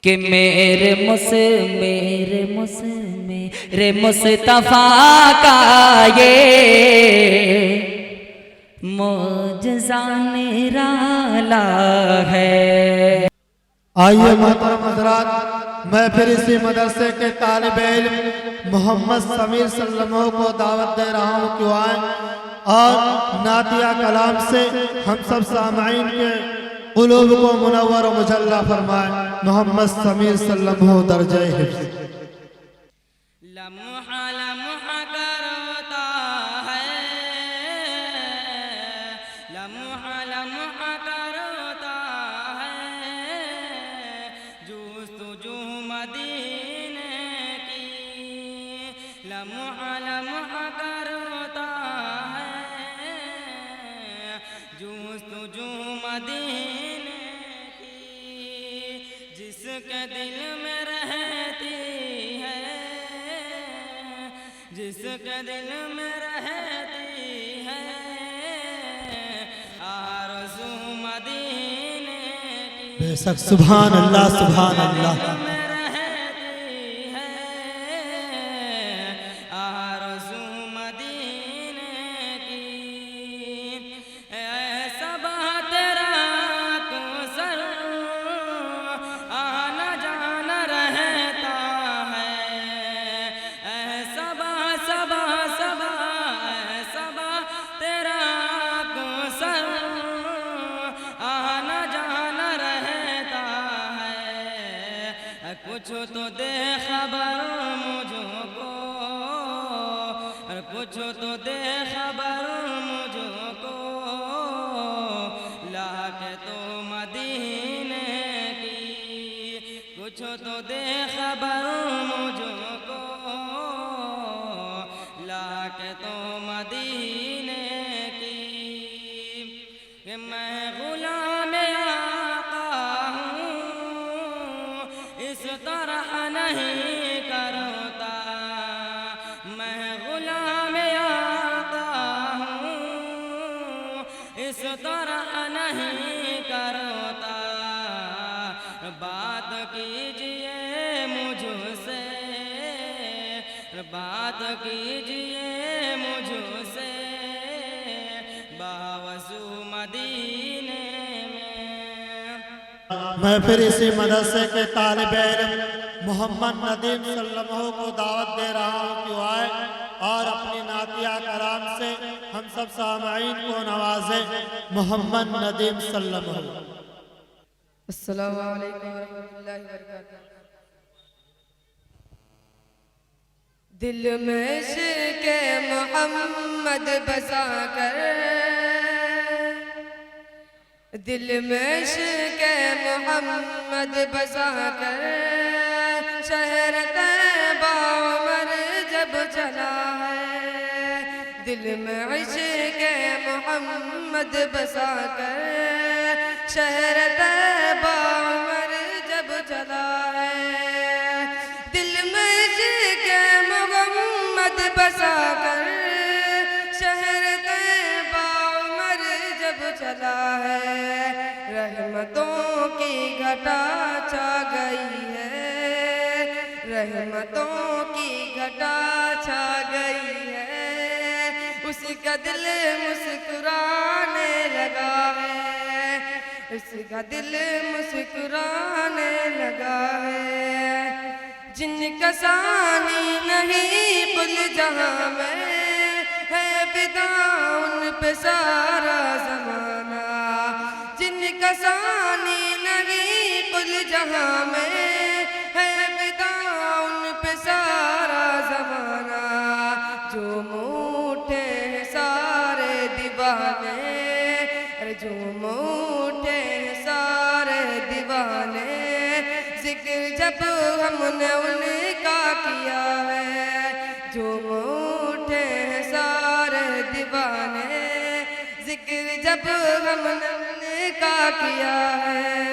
कि मेरे मुस्तफ़ा का ये मौजज़ा निराला है। आइए मोहतरम हज़रात, मैं फिर इसी मदरसे के तालिब इल्म मोहम्मद समीर सल्लमो को दावत दे रहा हूँ कि आए और नातिया कलाम से हम सब सामाईन के क़ुलूब को मुनव्वर व मुजल्ला फरमाए। मोहम्मद समीर सल्लमो दर्जे हिफ्ज़। लम्हा लम्हा करता है, लम्हा लम्हा करता है, जुस्तुजू मदीने की। लम्हा लम्हा करता है, जुस्तुजू मदीने की। जिसके दिल में रहती है, जिसके दिल में रहती है आरज़ू मदीने की। बेशक सुभान अल्लाह सुभान अल्लाह। दिल में रहती है आरज़ू मदीने की। ऐसा बात रात सर आना जाना रहता है। सबा सबा सबा सबा तेरा सर आना जाना रहता है। कुछ तो दे खबर मुझको, कुछ तो दे खबर मुझको, लाके तो मदीने की। कुछ तो दे खबर मुझको, लाके तो मदीने की। कि मैं गुलाम आका हूँ, इस तरह नहीं करता। मैं गुलाम आका हूँ, इस तरह नहीं करता। बात कीजिए मुझसे, बात कीजिए मुझसे, बावजू मदीने में। मैं फिर इसी मदरसे के तालिब इल्म मोहम्मद नदीम सल्लमो को दावत दे रहा हूँ कि आए और अपनी नातिया कलाम से हम सब सामाईन को नवाजे। मोहम्मद नदीम सल्लमो। अस्सलामु अलैकुम वरहमतुल्लाहि वबरकातुहू। दिल में इश्क़ मोहम्मद बसा कर, दिल में इश्क़ मोहम्मद बसा कर, शहर तैबा उमर जब चला है। दिल में इश्क़ मोहम्मद बसा कर, शहर तैबा उमर जब चला है। दिल में इश्क़ मोहम्मद बसा कर, शहर तैबा उमर जब चला है। रहमतों की घटा छा गई है, रहमतों की घटा छा गई है। उसका दिल मुस्कुराने लगा है, उसका दिल मुस्कुराने लगा है। जिनका सानी नहीं कुल जहां में है, फिदा उन पे सारा ज़माना। जिनका सानी नहीं कुल जहां में है, फिदा उन पे सारा ज़माना। जो मूठे हैं सारे दीवाने, अरे जो मूठे हैं सारे दीवाने, जिक्र जब हमने उनका किया है। जो मूठे हैं सारे दीवाने, जिक्र जब हमने उनका किया है।